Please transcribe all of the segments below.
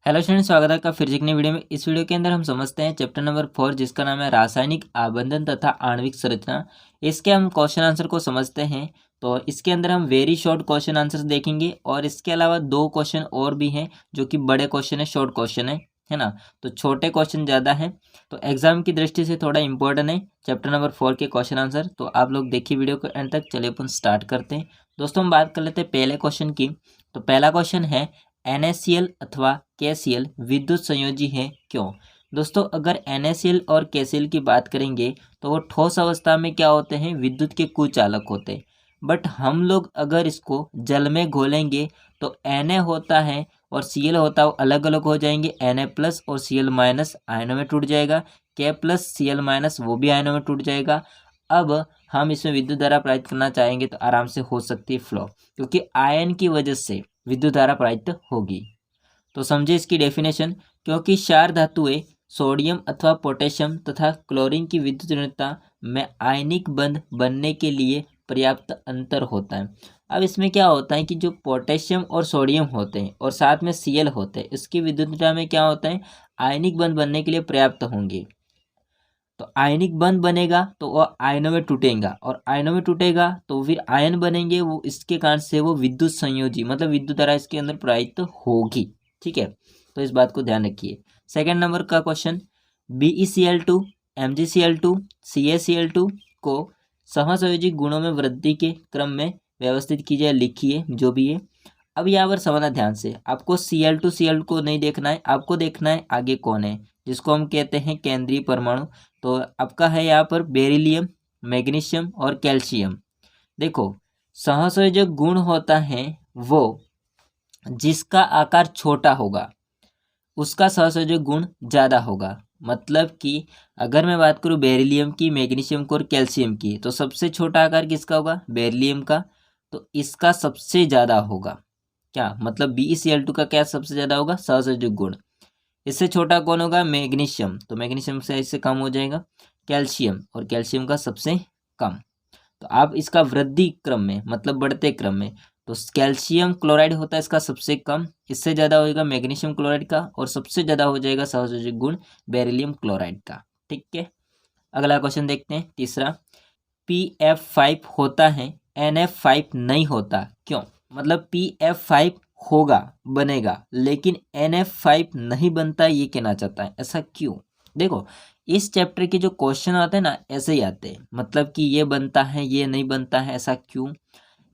Hello student, स्वागत है आपका फिर से एक नई वीडियो में। इस वीडियो के अंदर हम समझते हैं चैप्टर नंबर 4 जिसका नाम है रासायनिक आबंधन तथा आणविक संरचना। इसके हम क्वेश्चन आंसर को समझते हैं। तो इसके अंदर हम वेरी शॉर्ट क्वेश्चन आंसर देखेंगे और इसके अलावा दो क्वेश्चन और भी हैं जो कि बड़े क्वेश्चन है, शॉर्ट क्वेश्चन है ना। तो छोटे क्वेश्चन ज़्यादा हैं, तो एग्जाम की दृष्टि से थोड़ा इंपॉर्टेंट है चैप्टर नंबर 4 के क्वेश्चन आंसर। तो आप लोग देखिए वीडियो को एंड तक। चलिए अपन स्टार्ट करते हैं। दोस्तों हम बात कर लेते हैं पहले क्वेश्चन की। तो पहला क्वेश्चन है NaCl अथवा KCl विद्युत संयोजी है क्यों। दोस्तों अगर NaCl और KCl की बात करेंगे तो वो ठोस अवस्था में क्या होते हैं, विद्युत के कुचालक होते हैं। बट हम लोग अगर इसको जल में घोलेंगे तो Na होता है और Cl होता है वो अलग अलग हो जाएंगे। Na प्लस और Cl माइनस आयनों में टूट जाएगा, K प्लस Cl माइनस वो भी आयनों में टूट जाएगा। अब हम इसमें विद्युत धारा प्रवाहित करना चाहेंगे तो आराम से हो सकती है फ्लो, क्योंकि आयन की वजह से विद्युत धारा प्रवाहित होगी। तो समझे इसकी डेफिनेशन। क्योंकि क्षार धातुएं सोडियम अथवा पोटेशियम तथा क्लोरीन की विद्युत ऋणता में आयनिक बंध बनने के लिए पर्याप्त अंतर होता है। अब इसमें क्या होता है कि जो पोटेशियम और सोडियम होते हैं और साथ में Cl होते हैं, इसकी विद्युत ऋणता में क्या होता है, आयनिक बंध बनने के लिए पर्याप्त होंगे। तो आयनिक बंध बनेगा तो वो आयनों में टूटेगा और आयनों में टूटेगा तो फिर आयन बनेंगे, वो इसके कारण से वो विद्युत संयोजी मतलब विद्युत धारा इसके अंदर प्रवाहित होगी। ठीक है, तो इस बात को ध्यान रखिए। सेकंड नंबर का क्वेश्चन, BeCl2 MgCl2 CaCl2 को सहसंयोजी गुणों में वृद्धि के क्रम में व्यवस्थित कीजिए, लिखिए जो भी है। अब यहाँ पर समझना ध्यान से, आपको Cl2 को नहीं देखना है, आपको देखना है आगे कौन है, जिसको हम कहते हैं केंद्रीय परमाणु। तो आपका है यहाँ पर बेरिलियम, मैग्नीशियम और कैल्शियम। देखो सहसंयोजक गुण होता है वो जिसका आकार छोटा होगा उसका सहसंयोजक गुण ज़्यादा होगा। मतलब कि अगर मैं बात करूँ बेरिलियम की, मैग्नीशियम को और कैल्शियम की, तो सबसे छोटा आकार किसका होगा, बेरिलियम का। तो इसका सबसे ज़्यादा होगा क्या, मतलब BeCl2 का क्या सबसे ज़्यादा होगा, सहसंयोजक गुण। इससे छोटा कौन होगा, मैग्नीशियम, तो मैग्नीशियम से इससे कम हो जाएगा कैल्शियम, और कैल्शियम का सबसे कम। तो आप इसका वृद्धि क्रम में मतलब बढ़ते क्रम में, तो कैल्शियम क्लोराइड होता है इसका सबसे कम, इससे ज़्यादा होगा मैग्नीशियम क्लोराइड का, और सबसे ज़्यादा हो जाएगा सहसंयोजक गुण बेरिलियम क्लोराइड का। ठीक है, अगला क्वेश्चन देखते हैं तीसरा। PF5 होता है, NF5 नहीं होता क्यों। मतलब PF5 होगा, बनेगा, लेकिन NF5 नहीं बनता, ये कहना चाहता है, ऐसा क्यों। देखो इस चैप्टर के जो क्वेश्चन आते हैं ना ऐसे ही आते हैं, मतलब कि ये बनता है ये नहीं बनता है, ऐसा क्यों।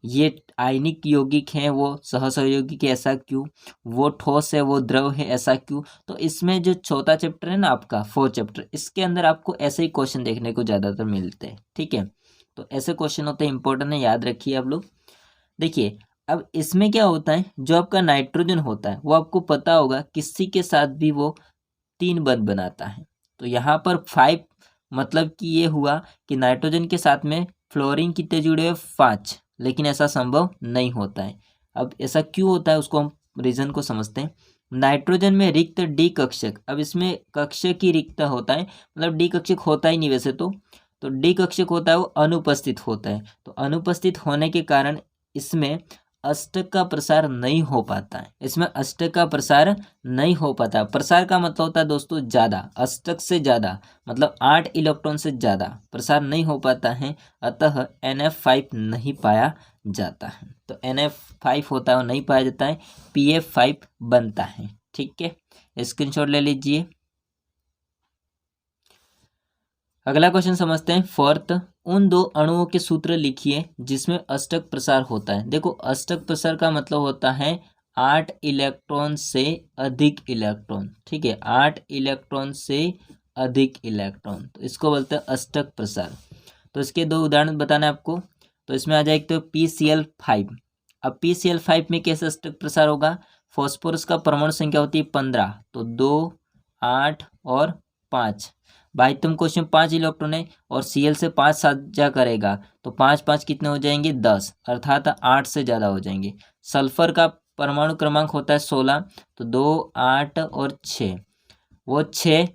ये आयनिक यौगिक हैं वो सहसहयोगिक है, ऐसा क्यों। वो ठोस है वो द्रव है, ऐसा क्यों। तो इसमें जो चौथा चैप्टर है ना आपका 4 चैप्टर, इसके अंदर आपको ऐसे ही क्वेश्चन देखने को ज़्यादातर मिलते हैं। ठीक है, तो ऐसे क्वेश्चन होते हैं, इंपॉर्टेंट है, याद रखिए आप लोग। देखिए अब इसमें क्या होता है, जो आपका नाइट्रोजन होता है वो आपको पता होगा किसी के साथ भी वो 3 बंध बनाता है। तो यहाँ पर 5 मतलब कि ये हुआ कि नाइट्रोजन के साथ में फ्लोरीन कितने जुड़े हुए, 5, लेकिन ऐसा संभव नहीं होता है। अब ऐसा क्यों होता है उसको हम रीजन को समझते हैं। नाइट्रोजन में रिक्त डी कक्षक, अब इसमें कक्षक ही रिक्त होता है, मतलब डी कक्षक होता ही नहीं वैसे तो डी कक्षक होता है वो अनुपस्थित होता है। तो अनुपस्थित होने के कारण इसमें अष्टक का प्रसार नहीं हो पाता है, इसमें अष्टक का प्रसार नहीं हो पाता। प्रसार का मतलब होता है दोस्तों ज़्यादा, अष्टक से ज़्यादा मतलब 8 इलेक्ट्रॉन से ज़्यादा प्रसार नहीं हो पाता है, अतः NF5 नहीं पाया जाता है। तो NF5 होता है वो नहीं पाया जाता है, PF5 बनता है। ठीक है, स्क्रीनशॉट ले लीजिए। अगला क्वेश्चन समझते हैं फोर्थ। उन दो अणुओं के सूत्र लिखिए जिसमें अष्टक प्रसार होता है। देखो अष्टक प्रसार का मतलब होता है 8 इलेक्ट्रॉन से अधिक इलेक्ट्रॉन। ठीक है, 8 इलेक्ट्रॉन से अधिक इलेक्ट्रॉन, तो इसको बोलते हैं अष्टक प्रसार। तो इसके दो उदाहरण बताना है आपको। तो इसमें आ जाए तो PCl5। अब PCl5 में कैसे अष्टक प्रसार होगा, फॉस्फोरस का परमाणु संख्या होती है 15, तो 2, 8 और 5। भाई तुम क्वेश्चन 5 इलेक्ट्रॉन है और Cl से 5 साझा करेगा, तो 5 5 कितने हो जाएंगे, 10, अर्थात 8 से ज़्यादा हो जाएंगे। सल्फर का परमाणु क्रमांक होता है 16, तो 2, 8 और 6, वो 6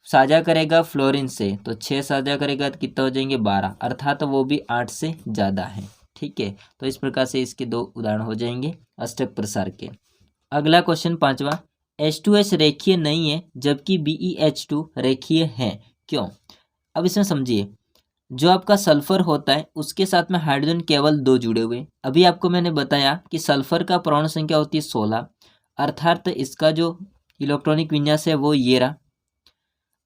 साझा करेगा फ्लोरीन से, तो 6 साझा करेगा तो कितना हो जाएंगे, 12, अर्थात वो भी 8 से ज़्यादा है। ठीक है, तो इस प्रकार से इसके दो उदाहरण हो जाएंगे अष्टक प्रसार के। अगला क्वेश्चन पांचवा, H2S रेखीय नहीं है जबकि BeH2 रेखीय है। क्यों? अब इसमें समझिए, जो आपका सल्फर होता है उसके साथ में हाइड्रोजन केवल 2 जुड़े हुए। अभी आपको मैंने बताया कि सल्फर का परमाणु संख्या होती है 16, अर्थात इसका जो इलेक्ट्रॉनिक विन्यास है वो ये रहा।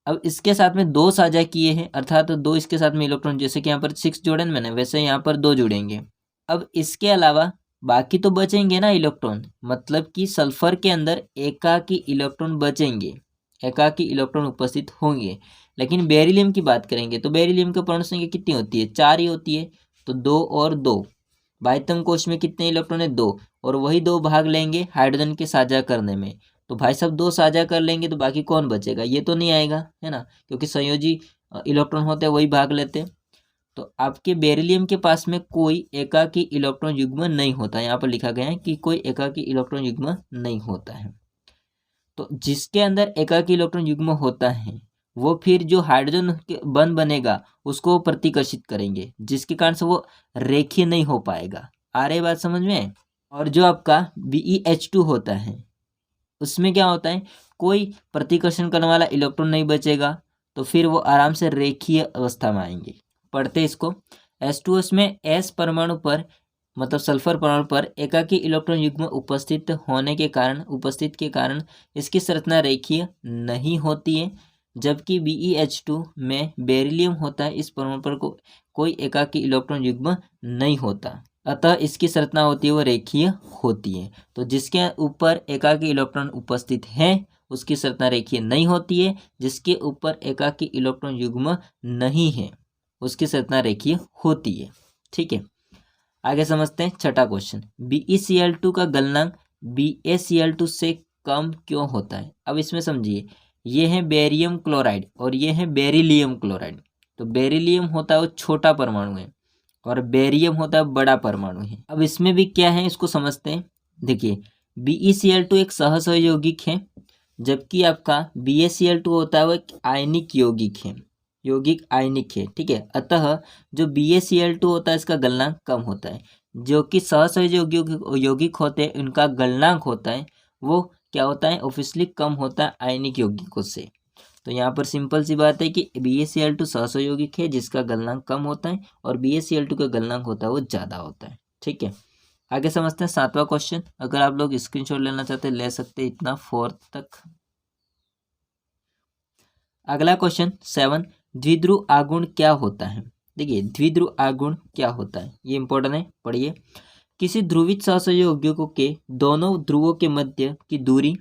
अब इसके साथ में 2 साझा किए हैं, अर्थात 2 इसके साथ में इलेक्ट्रॉन, जैसे कि यहाँ पर 6 जोड़े हैं मैंने, वैसे यहाँ पर 2 जुड़ेंगे। अब इसके अलावा बाकी तो बचेंगे ना इलेक्ट्रॉन, मतलब कि सल्फर के अंदर एकाकी इलेक्ट्रॉन बचेंगे, एकाकी इलेक्ट्रॉन उपस्थित होंगे। लेकिन बेरिलियम की बात करेंगे तो बेरिलियम की परमाणु संख्या कितनी होती है? 4 ही होती है। तो 2 और 2, बाह्यतम कोश में कितने इलेक्ट्रॉन है? 2, और वही 2 भाग लेंगे हाइड्रोजन के साझा करने में। तो भाई साहब 2 साझा कर लेंगे तो बाकी कौन बचेगा? ये तो नहीं आएगा, है ना, क्योंकि संयोजी इलेक्ट्रॉन होते हैं वही भाग लेते हैं। तो आपके बेरिलियम के पास में कोई एकाकी इलेक्ट्रॉन युग्म नहीं होता। यहाँ पर लिखा गया है कि कोई एकाकी इलेक्ट्रॉन युग्म नहीं होता है। तो जिसके अंदर एकाकी इलेक्ट्रॉन युग्म होता है वो फिर जो हाइड्रोजन बंध बनेगा उसको प्रतिकर्षित करेंगे, जिसके कारण से वो रेखीय नहीं हो पाएगा। आ रही बात समझ में? और जो आपका BeH2 होता है उसमें क्या होता है, कोई प्रतिकर्षण करने वाला इलेक्ट्रॉन नहीं बचेगा, तो फिर वो आराम से रेखीय अवस्था में आएंगे। पढ़ते इसको। H2S में S परमाणु पर, मतलब सल्फर परमाणु पर एकाकी इलेक्ट्रॉन युग्म उपस्थित के कारण इसकी संरचना रेखीय नहीं होती है। जबकि BeH2 में बेरिलियम होता है, इस परमाणु पर कोई एकाकी इलेक्ट्रॉन युग्म नहीं होता, अतः इसकी संरचना होती है वो रेखीय होती है। तो जिसके ऊपर एकाकी इलेक्ट्रॉन उपस्थित है उसकी संरचना रेखीय नहीं होती है, जिसके ऊपर एकाकी इलेक्ट्रॉन युग्म नहीं है उसकी संरचना रेखीय होती है। ठीक है, आगे समझते हैं छठा क्वेश्चन। BeCl2 का गलनांक BaCl2 से कम क्यों होता है? अब इसमें समझिए, ये है बेरियम क्लोराइड और ये है बेरिलियम क्लोराइड। तो बेरिलियम होता है वो छोटा परमाणु है और बेरियम होता है बड़ा परमाणु है। अब इसमें भी क्या है इसको समझते हैं। देखिए, BeCl2 एक सहसहयोगिक है, जबकि आपका BaCl2 होता है वो एक आयनिक यौगिक है, यौगिक आयनिक है। ठीक है, अतः जो BaCl2 होता है इसका गलनांक कम होता है। जो कि सहसहयोगिक यौगिक होते हैं उनका गलनांक होता है वो क्या होता है, ऑब्वियसली कम होता है आयनिक यौगिकों से। तो यहाँ पर सिंपल सी बात है कि BaCl2 सहसहयोगिक है जिसका गलनांक कम होता है और BaCl2 का गलनांक होता है वो ज़्यादा होता है। ठीक है, आगे समझते हैं सातवां क्वेश्चन। अगर आप लोग स्क्रीनशॉट लेना चाहते हैं ले सकते हैं, इतना 4 तक। अगला क्वेश्चन 7, द्विध्रुव आघूर्ण क्या होता है? देखिए, द्विध्रुव आघूर्ण क्या होता है ये इंपॉर्टेंट है, पढ़िए। किसी ध्रुवित सहसहयोगियों के दोनों ध्रुवों के मध्य की दूरी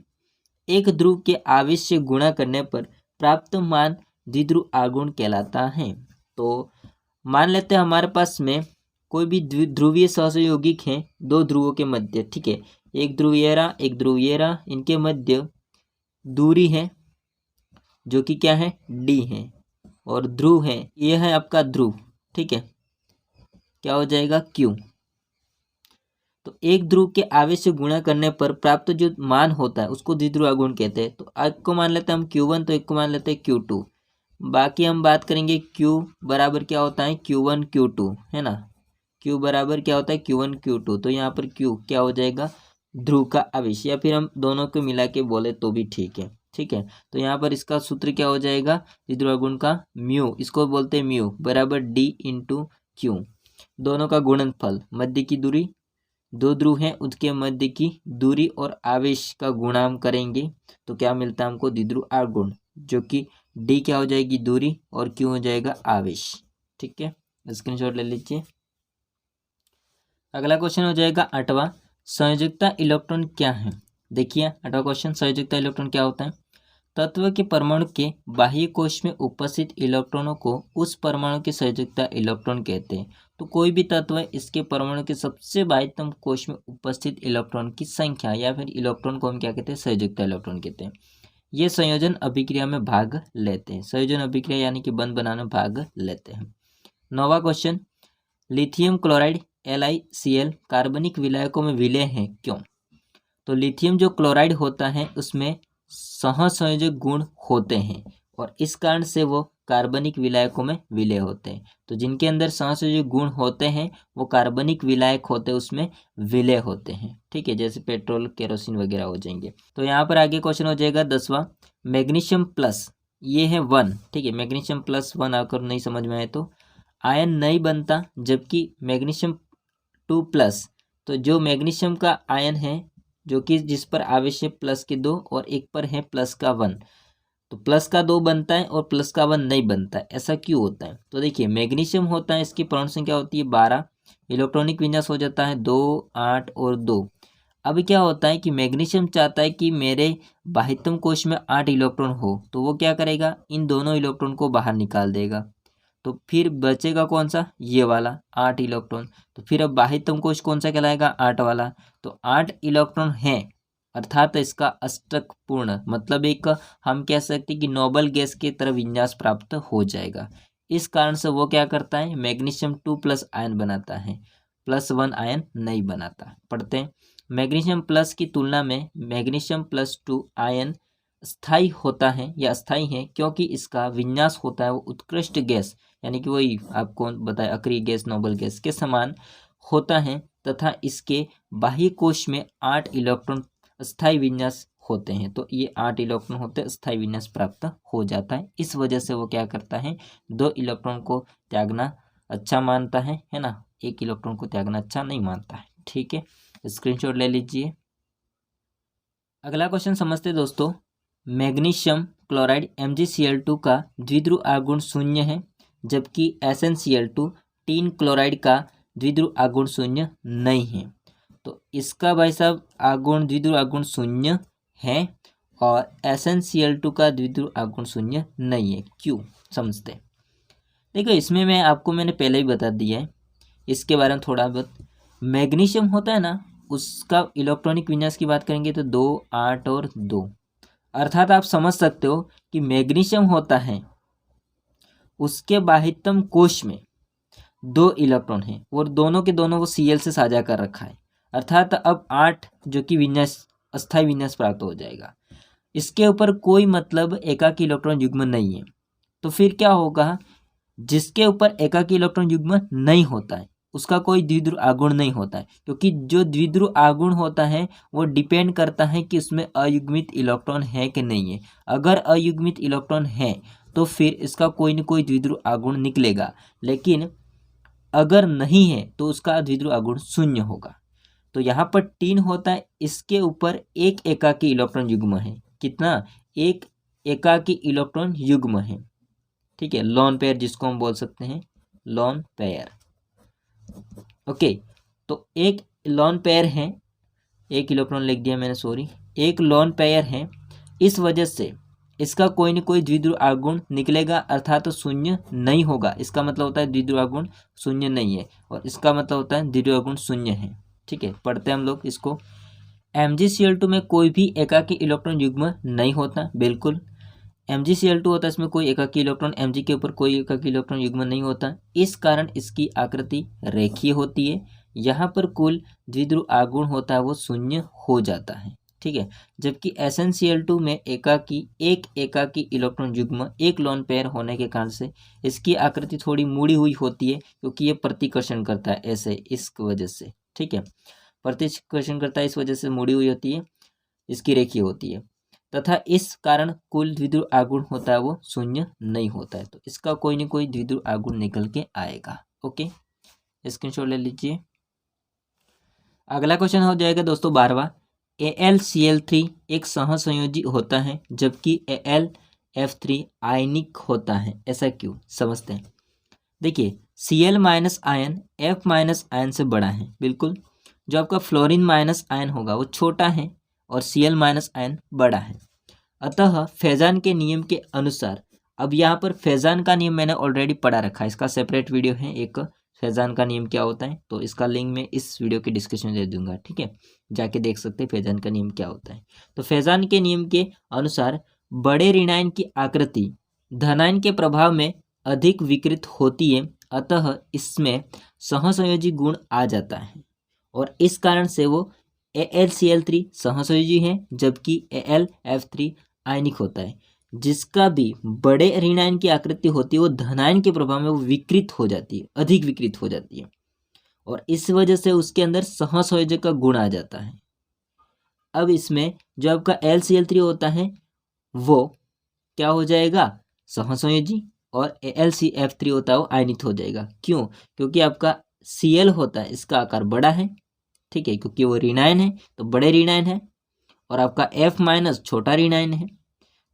एक ध्रुव के आवेश से गुणा करने पर प्राप्त मान द्विध्रुव आघूर्ण कहलाता है। तो मान लेते हैं हमारे पास में कोई भी ध्रुवीय सहसहयोगिक है दो ध्रुवों के मध्य। ठीक है, एक ध्रुव ये रहा, एक ध्रुव ये रहा, इनके मध्य दूरी है जो कि क्या है, d है, और ध्रुव है, ये है आपका ध्रुव। ठीक है, क्या हो जाएगा, q। तो एक ध्रुव के आवेश से गुणा करने पर प्राप्त जो मान होता है उसको द्विध्रुव आघूर्ण कहते हैं। तो एक को मान लेते हैं हम Q1, तो एक को मान लेते हैं Q2। बाकी हम बात करेंगे Q बराबर क्या होता है, Q1 Q2, है ना। Q बराबर क्या होता है, Q1 Q2। तो यहाँ पर Q क्या हो जाएगा, ध्रुव का आवेश, या फिर हम दोनों को मिला के बोले तो भी ठीक है। ठीक है, तो यहाँ पर इसका सूत्र क्या हो जाएगा, द्विध्रुव आघूर्ण का म्यू, इसको बोलते हैं म्यू बराबर D इंटू Q। दोनों का गुणनफल, मध्य की दूरी, दो ध्रुव हैं उसके मध्य की दूरी और आवेश का गुणाम करेंगे तो क्या मिलता है हमको, द्विध्रुव आघूर्ण, जो कि D क्या हो जाएगी, दूरी, और Q हो जाएगा आवेश। ठीक है, स्क्रीनशॉट ले लीजिए। अगला क्वेश्चन हो जाएगा 8वां, संयोजकता इलेक्ट्रॉन क्या है? देखिए 8वां क्वेश्चन, संयोजकता इलेक्ट्रॉन क्या होता है? तत्व के परमाणु के बाह्य कोश में उपस्थित इलेक्ट्रॉनों को उस परमाणु की संयोजकता इलेक्ट्रॉन कहते हैं। तो कोई भी तत्व है इसके परमाणु के सबसे बाह्यतम कोश में उपस्थित इलेक्ट्रॉन की संख्या या फिर इलेक्ट्रॉन को हम क्या कहते हैं, संयोजकता इलेक्ट्रॉन कहते हैं। ये संयोजन अभिक्रिया में भाग लेते हैं, संयोजन अभिक्रिया यानी कि बंध बनाने भाग लेते हैं। 9वां क्वेश्चन, लिथियम क्लोराइड LiCl कार्बनिक विलायकों में विलय है क्यों? तो लिथियम जो क्लोराइड होता है उसमें सहसंयोजक गुण होते हैं और इस कारण से वो कार्बनिक विलायकों में विलय होते हैं। तो जिनके अंदर सहसंयोजी गुण होते हैं वो कार्बनिक विलायक होते हैं, उसमें विलय होते हैं। ठीक है, जैसे पेट्रोल केरोसिन वगैरह हो जाएंगे। तो यहाँ पर आगे क्वेश्चन हो जाएगा 10वां, मैग्नीशियम प्लस, ये है 1। ठीक है, मैग्नीशियम प्लस 1 आकर नहीं समझ में आए तो आयन नहीं बनता, जबकि मैग्नीशियम 2 प्लस, तो जो मैग्नीशियम का आयन है जो कि जिस पर आवेश है प्लस के 2 और एक पर है प्लस का 1, तो प्लस का 2 बनता है और प्लस का 1 नहीं बनता है। ऐसा क्यों होता है? तो देखिए, मैग्नीशियम होता है, इसकी परमाणु संख्या होती है 12, इलेक्ट्रॉनिक विन्यास हो जाता है 2, 8 और 2। अब क्या होता है कि मैग्नीशियम चाहता है कि मेरे बाह्यतम कोश में 8 इलेक्ट्रॉन हो, तो वो क्या करेगा, इन दोनों इलेक्ट्रॉन को बाहर निकाल देगा। तो फिर बचेगा कौन सा, ये वाला 8 इलेक्ट्रॉन। तो फिर अब बाह्यतम कोश कौन सा कहलाएगा, 8 वाला। तो 8 इलेक्ट्रॉन है, अर्थात इसका अष्टक पूर्ण, मतलब एक हम कह सकते हैं कि नोबल गैस की तरह विन्यास प्राप्त हो जाएगा। इस कारण से वो क्या करता है, मैग्नीशियम 2 प्लस आयन बनाता है, प्लस 1 आयन नहीं बनाता। पढ़ते हैं, मैग्नीशियम प्लस की तुलना में मैग्नीशियम प्लस 2 आयन स्थायी होता है या अस्थायी है, क्योंकि इसका विन्यास होता है वो उत्कृष्ट गैस, यानी कि वही आपको बताया अक्रिय गैस, नोबल गैस के समान होता है, तथा इसके बाह्य कोश में 8 इलेक्ट्रॉन स्थायी विन्यास होते हैं। तो ये 8 इलेक्ट्रॉन होते हैं, स्थायी विन्यास प्राप्त हो जाता है। इस वजह से वो क्या करता है, 2 इलेक्ट्रॉन को त्यागना अच्छा मानता है ना, 1 इलेक्ट्रॉन को त्यागना अच्छा नहीं मानता है। ठीक है, स्क्रीनशॉट ले लीजिए। अगला क्वेश्चन समझते हैं दोस्तों, मैग्नीशियम क्लोराइड MgCl2 का द्विध्रुव आगुण 0 है, जबकि SnCl2 टीन क्लोराइड का द्विध्रुव आगुण 0 नहीं है। तो इसका भाई साहब आगुण, द्विध्रुव आगुण 0 है और SnCl2 का द्विध्रुव आगुण 0 नहीं है। क्यों, समझते हैं। देखो, इसमें मैंने पहले ही बता दिया है, इसके बारे में थोड़ा बहुत। मैग्नीशियम होता है ना, उसका इलेक्ट्रॉनिक विन्यास की बात करेंगे तो 2, 8 और 2, अर्थात आप समझ सकते हो कि मैग्नीशियम होता है, उसके बाह्यतम कोश में 2 इलेक्ट्रॉन है और दोनों के दोनों वो Cl से साझा कर रखा है, अर्थात अब 8 जो कि विन्यास, अस्थायी विन्यास प्राप्त हो जाएगा। इसके ऊपर कोई मतलब एकाकी इलेक्ट्रॉन युग्म नहीं है। तो फिर क्या होगा, जिसके ऊपर एकाकी इलेक्ट्रॉन युग्म नहीं होता है उसका कोई द्विध्रुव आगुण नहीं होता है, क्योंकि जो द्विध्रुव आगुण होता है वो डिपेंड करता है कि उसमें अयुग्मित इलेक्ट्रॉन है कि नहीं है। अगर अयुग्मित इलेक्ट्रॉन है तो फिर इसका कोई न कोई द्विध्रुव आगुण निकलेगा, लेकिन अगर नहीं है तो उसका द्विध्रुव आगुण 0 होगा। तो यहाँ पर टीन होता है, इसके ऊपर एक एकाकी इलेक्ट्रॉन युग्म है। कितना, एक एकाकी इलेक्ट्रॉन युग्म है। ठीक है, लोन पेयर जिसको हम बोल सकते हैं, लोन पेयर। ओके, तो एक लोन पेयर है, एक इलेक्ट्रॉन लिख दिया मैंने, सॉरी, एक लोन पेयर है। इस वजह से इसका कोई न कोई द्विध्रुव आगुण निकलेगा, अर्थात तो 0 नहीं होगा। इसका मतलब होता है द्विध्रुव आगुण 0 नहीं है, और इसका मतलब होता है द्विध्रुव आगुण 0 है। ठीक है, पढ़ते हैं हम लोग इसको। MgCl2 में कोई भी एकाकी इलेक्ट्रॉन युग्म नहीं होता, बिल्कुल। MgCl2 होता है, इसमें कोई एकाकी इलेक्ट्रॉन, Mg के ऊपर कोई एकाकी इलेक्ट्रॉन युग्म नहीं होता। इस कारण इसकी आकृति रेखीय होती है। यहाँ पर कुल द्विध्रुव आगुण होता है वो 0 हो जाता है। ठीक है, जबकि SnCl2 में एक एकाकी इलेक्ट्रॉन युग्म, एक लोन पेयर होने के कारण से इसकी आकृति थोड़ी मुड़ी हुई होती है, क्योंकि ये प्रतिकर्षण करता है ऐसे, इस वजह से। ठीक है, प्रतिकर्षण करता है, इस वजह से मुड़ी हुई होती है, इसकी रेखीय होती है, तथा इस कारण कुल द्विध्रुव आगुण होता है वो 0 नहीं होता है। तो इसका कोई न कोई द्विध्रुव आगुण निकल के आएगा। ओके, स्क्रीनशॉट ले लीजिए। अगला क्वेश्चन हो जाएगा दोस्तों 12वां, AlCl3 एक सहसंयोजी होता है, जबकि AlF3 आयनिक होता है। ऐसा क्यों, समझते हैं। देखिए, Cl minus ion F minus ion से बड़ा है, बिल्कुल। जो आपका फ्लोरीन माइनस आयन होगा वो छोटा है और Cl माइनस आयन बड़ा है। अतः फेजान के नियम के अनुसार, अब यहाँ पर फेजान का नियम मैंने ऑलरेडी पढ़ा रखा है, इसका सेपरेट वीडियो है एक, फेजान का नियम क्या होता है, तो इसका लिंक मैं इस वीडियो के डिस्क्रिप्शन में दे दूंगा। ठीक है, जाके देख सकते हैं फेजान का नियम क्या होता है। तो फेजान के नियम के अनुसार बड़े ऋणायन की आकृति धनायन के प्रभाव में अधिक विकृत होती है, अतः इसमें सहसंयोजी गुण आ जाता है, और इस कारण से वो AlCl3 सहसंयोजी है, जबकि AlF3 आयनिक होता है। जिसका भी बड़े ऋण आयन की आकृति होती है वो धनायन के प्रभाव में वो विकृत हो जाती है, अधिक विकृत हो जाती है, और इस वजह से उसके अंदर सहसंयोजक का गुण आ जाता है। अब इसमें जो आपका LCl3 होता है वो क्या हो जाएगा, सहसंयोजी, और LCF3 होता है वो आयनित हो जाएगा। क्यों? क्योंकि आपका Cl होता है इसका आकार बड़ा है, ठीक है, क्योंकि वो ऋणायन है तो बड़े ऋणायन है, और आपका F- छोटा ऋणायन है,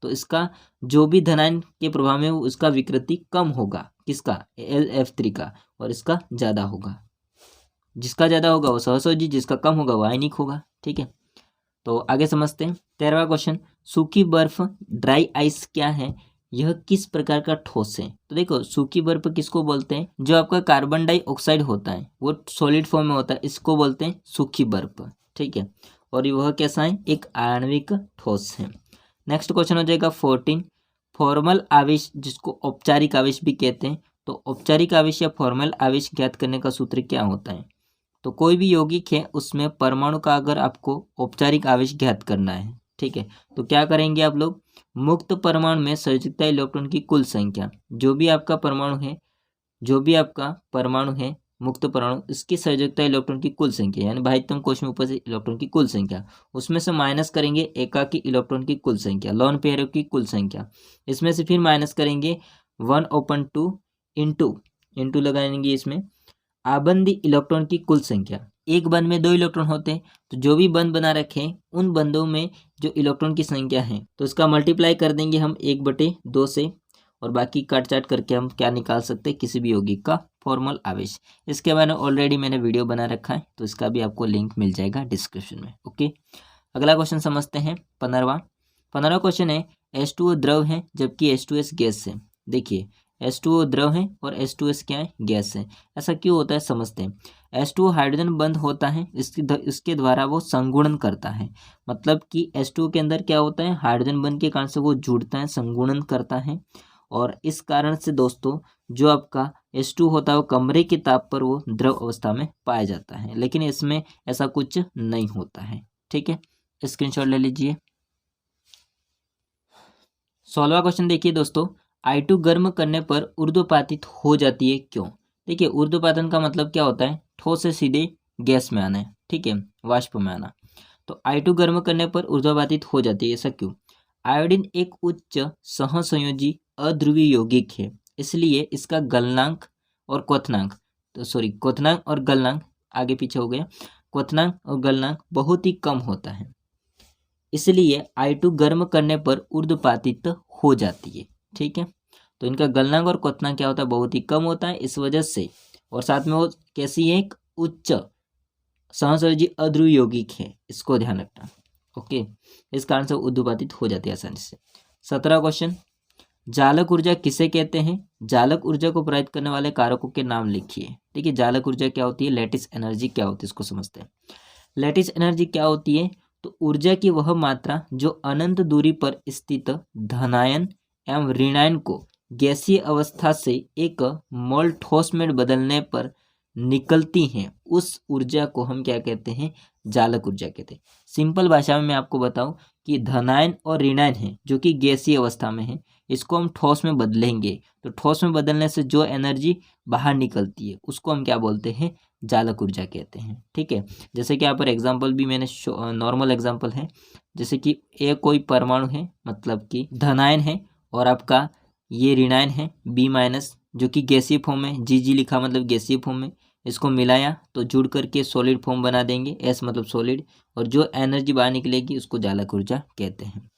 तो इसका जो भी धनायन के प्रभाव में उसका विकृति कम होगा, किसका, LF3 का, और इसका ज़्यादा होगा। जिसका ज़्यादा होगा वो सहसंयोजी, जिसका कम होगा वो आयनिक होगा। ठीक है, तो आगे समझते हैं 13वां क्वेश्चन। सूखी बर्फ ड्राई आइस क्या है, यह किस प्रकार का ठोस है। तो देखो सूखी बर्फ किसको बोलते हैं, जो आपका कार्बन डाइऑक्साइड होता है वो सॉलिड फॉर्म में होता है, इसको बोलते हैं सूखी बर्फ। ठीक है, और वह कैसा है, एक आणविक ठोस है। नेक्स्ट क्वेश्चन हो जाएगा 14। फॉर्मल आवेश जिसको औपचारिक आवेश भी कहते हैं, तो औपचारिक आवेश या फॉर्मल आवेश ज्ञात करने का सूत्र क्या होता है। तो कोई भी यौगिक है उसमें परमाणु का अगर आपको औपचारिक आवेश ज्ञात करना है, ठीक है, तो क्या करेंगे आप लोग, मुक्त परमाणु में संयोजकता इलेक्ट्रॉन की कुल संख्या, जो भी आपका परमाणु है, जो भी आपका परमाणु है मुक्त परमाणु, इसकी संयोजकता इलेक्ट्रॉन की कुल संख्या, यानी भारितम कोश में उपस्थित इलेक्ट्रॉन की कुल संख्या, उसमें से माइनस करेंगे एकाकी इलेक्ट्रॉन की कुल संख्या, लोन पेयरों की कुल संख्या, इसमें से फिर माइनस करेंगे 1/2 इंटू लगाएंगे इसमें आबंदी इलेक्ट्रॉन की कुल संख्या। एक बंध में 2 इलेक्ट्रॉन होते हैं, तो जो भी बंध बना रखे उन बंधों में जो इलेक्ट्रॉन की संख्या है तो इसका मल्टीप्लाई कर देंगे हम 1/2 से, और बाकी काट चाट करके हम क्या निकाल सकते हैं, किसी भी यौगिक का फॉर्मल आवेश। इसके बारे में ऑलरेडी मैंने वीडियो बना रखा है, तो इसका भी आपको लिंक मिल जाएगा डिस्क्रिप्शन में। ओके, अगला क्वेश्चन समझते हैं 15वां क्वेश्चन है H2O द्रव है जबकि H2S गैस है। देखिए H2O द्रव है और H2S क्या है, गैस है। ऐसा क्यों होता है समझते हैं। H2O हाइड्रोजन बंध होता है, इसके द्वारा वो संगुणन करता है, मतलब कि H2O के अंदर क्या होता है, हाइड्रोजन बंध के कारण से वो जुड़ता है, संगुणन करता है, और इस कारण से दोस्तों जो आपका H2 होता है वो कमरे के ताप पर वो द्रव अवस्था में पाया जाता है, लेकिन इसमें ऐसा कुछ नहीं होता है। ठीक है, स्क्रीनशॉट ले लीजिए। 16वां क्वेश्चन देखिए दोस्तों, I2 गर्म करने पर ऊर्ध्वपातित हो जाती है, क्यों। देखिए ऊर्ध्वपातन का मतलब क्या होता है, ठोस से सीधे गैस में आना है, ठीक है, वाष्प में आना। तो I2 गर्म करने पर ऊर्ध्वपातित हो जाती है, ऐसा क्यों। आयोडीन एक उच्च सहसंयोजी अध्रुवीय यौगिक है, इसलिए इसका गलनांक और क्वथनांक, तो सॉरी क्वथनांक और गलनांक आगे पीछे हो गया, क्वथनांक और गलनांक बहुत ही कम होता है, इसलिए I2 गर्म करने पर ऊर्ध्वपातित हो जाती है। ठीक है, तो इनका गलनांक और क्वथनांक क्या होता है, बहुत ही कम होता है, इस वजह से, और साथ में वो कैसी है, एक उच्च सहसंयोजी अध्रुवीय यौगिक है, इसको ध्यान रखना। ओके, इस कारण से ऊर्ध्वपातित हो जाती है आसानी से। 17वां क्वेश्चन, जालक ऊर्जा किसे कहते हैं, जालक ऊर्जा को प्रभावित करने वाले कारकों के नाम लिखिए। देखिए जालक ऊर्जा क्या होती है, लैटिस एनर्जी क्या होती है, इसको समझते हैं। लैटिस एनर्जी क्या होती है, तो ऊर्जा की वह मात्रा जो अनंत दूरी पर स्थित धनायन एवं ऋणायन को गैसीय अवस्था से एक मोल ठोस में बदलने पर निकलती हैं, उस ऊर्जा को हम क्या कहते हैं, जालक ऊर्जा कहते हैं। सिंपल भाषा में मैं आपको बताऊं कि धनायन और ऋणायन है जो कि गैसीय अवस्था में है, इसको हम ठोस में बदलेंगे, तो ठोस में बदलने से जो एनर्जी बाहर निकलती है उसको हम क्या बोलते हैं, जालक ऊर्जा कहते हैं। ठीक है, जैसे कि यहाँ पर एग्जाम्पल भी मैंने नॉर्मल एग्जाम्पल है, जैसे कि ए कोई परमाणु है, मतलब कि धनायन है, और आपका ये ऋणायन है B- जो कि गैसीय फॉर्म में, जी लिखा मतलब गैसीय फॉर्म में, इसको मिलाया तो जुड़ करके सॉलिड फॉर्म बना देंगे, S मतलब सॉलिड, और जो एनर्जी बाहर निकलेगी उसको जालक ऊर्जा कहते हैं।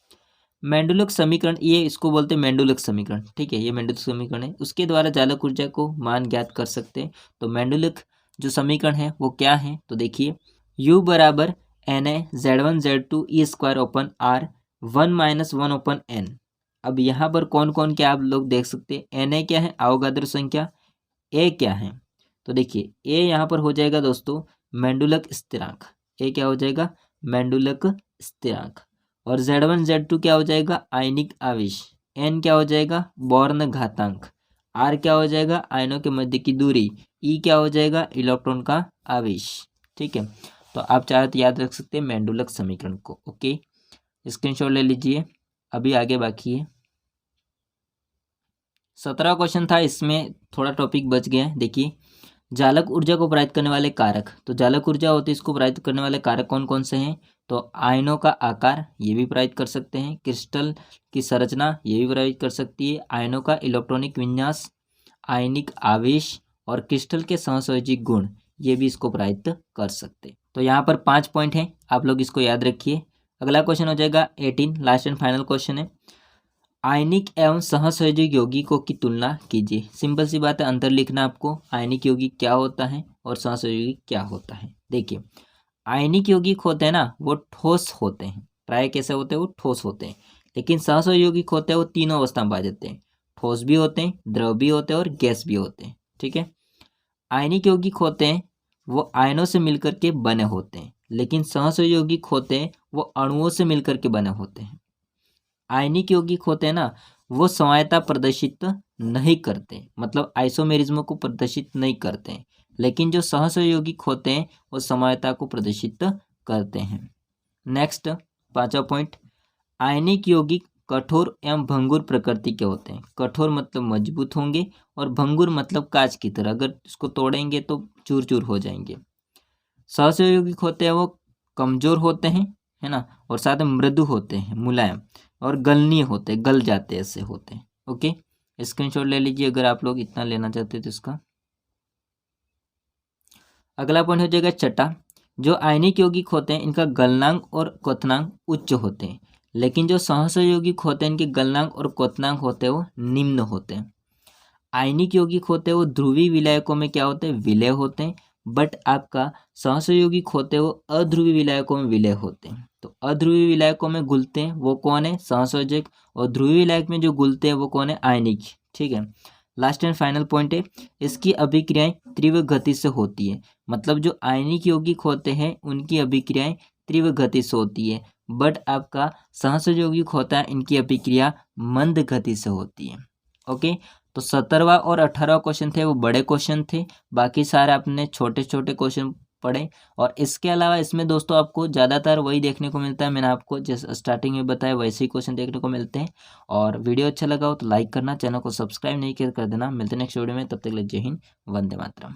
मेंडुलक समीकरण, ये इसको बोलते हैं मेंडुलक समीकरण, ठीक है, ये मेंडुलक समीकरण है, उसके द्वारा जालक ऊर्जा को मान ज्ञात कर सकते हैं। तो मेंडुलक जो समीकरण है वो क्या है, तो देखिए U बराबर Na(Z1Z2)E² R 1-1/n। अब यहाँ पर कौन कौन क्या आप लोग देख सकते हैं, Na क्या है, अवगाद्रो संख्या, A क्या है, तो देखिए A यहाँ पर हो जाएगा दोस्तों मेंडुलक स्थिरांक, A क्या हो जाएगा, मेंडुलक स्थिरांक, और Z1Z2 क्या हो जाएगा, आयनिक आवेश, N क्या हो जाएगा, बोर्न घातांक, R क्या हो जाएगा, आयनों के मध्य की दूरी, E क्या हो जाएगा, इलेक्ट्रॉन का आवेश। ठीक है, तो आप चाहे तो याद रख सकते हैं मेंडुलक समीकरण को। ओके, स्क्रीनशॉट ले लीजिए, अभी आगे बाकी है। 17वां क्वेश्चन था, इसमें थोड़ा टॉपिक बच गया है। देखिए, जालक ऊर्जा को प्रभावित करने वाले कारक, तो जालक ऊर्जा होती है, इसको प्रभावित करने वाले कारक कौन कौन से हैं? तो आयनों का आकार, ये भी प्रभावित कर सकते हैं। क्रिस्टल की संरचना, ये भी प्रभावित कर सकती है। आयनों का इलेक्ट्रॉनिक विन्यास, आयनिक आवेश और क्रिस्टल के सहसंयोजी गुण, ये भी इसको प्रभावित कर सकते हैं। तो यहाँ पर 5 पॉइंट हैं, आप लोग इसको याद रखिए। अगला क्वेश्चन हो जाएगा 18, लास्ट एंड फाइनल क्वेश्चन है। आयनिक एवं सहसंयोजी यौगिकों की तुलना कीजिए। सिंपल सी बात है, अंतर लिखना आपको। आयनिक यौगिक क्या होता है और सहसंयोगी क्या होता है। देखिए, आयनिक यौगिक होते हैं ना, वो ठोस होते हैं, प्राय कैसे होते हैं, वो ठोस होते हैं। लेकिन सहसंयोगिक होते हैं, वो तीनों अवस्था में पाए जाते हैं, ठोस भी होते हैं, द्रव भी होते हैं और गैस भी होते हैं। ठीक है। आयनिक यौगिक होते हैं, वो आयनों से मिलकर के बने होते हैं, लेकिन सहसंयोगिक होते हैं, वो अणुओं से मिलकर के बने होते हैं। आयनिक यौगिक होते हैं ना, वो समवायता प्रदर्शित नहीं करते, मतलब आइसोमेरिज्म को प्रदर्शित नहीं करते हैं। लेकिन जो सहसंयोगिक होते हैं, वो समवायता को प्रदर्शित करते हैं। नेक्स्ट 5वां पॉइंट, आयनिक यौगिक कठोर एवं भंगुर प्रकृति के होते हैं। कठोर मतलब मजबूत होंगे और भंगुर मतलब कांच की तरह, अगर इसको तोड़ेंगे तो चूर चूर हो जाएंगे। सहसंयोगिक होते हैं, वो कमजोर होते हैं, है ना, और साथ में मृदु होते हैं, मुलायम, और गलनीय होते हैं, गल जाते हैं, ऐसे होते हैं। ओके, स्क्रीनशॉट ले लीजिए अगर आप लोग इतना लेना चाहते हैं तो इसका। अगला पॉइंट हो जाएगा छठा, जो आयनिक यौगिक होते हैं, इनका गलनांक और क्वथनांक उच्च होते हैं, लेकिन जो सहसंयोगिक होते हैं, इनके गलनांक और क्वथनांक होते हैं, वो निम्न होते हैं। आयनिक यौगिक होते हैं, वो ध्रुवीय विलायकों में क्या होते हैं, विलय होते हैं, बट आपका सहसंयोगिक होते हैं, वो अध्रुवीय विलायकों में विलय होते हैं। तो अध्रुवीय विलायकों में घुलते हैं वो कौन है, सहसंयोजक, और ध्रुवीय विलायक में जो घुलते हैं वो कौन है, आयनिक। ठीक है। लास्ट एंड फाइनल पॉइंट है, इसकी अभिक्रियाएं तीव्र गति से होती है, मतलब जो आयनिक यौगिक होते हैं उनकी अभिक्रियाएं तीव्र गति से होती है, बट आपका सहसंयोगिक होता है, इनकी अभिक्रिया मंद गति से होती है। ओके, तो 17वां और 18वां क्वेश्चन थे वो बड़े क्वेश्चन थे, बाकी सारे आपने छोटे छोटे क्वेश्चन पढ़े। और इसके अलावा इसमें दोस्तों आपको ज़्यादातर वही देखने को मिलता है, मैंने आपको जैसे स्टार्टिंग में बताया वैसे ही क्वेश्चन देखने को मिलते हैं। और वीडियो अच्छा लगा हो तो लाइक करना, चैनल को सब्सक्राइब नहीं किया कर देना। मिलते हैं नेक्स्ट वीडियो में, तब तक के लिए जय हिंद, वंदे मातरम।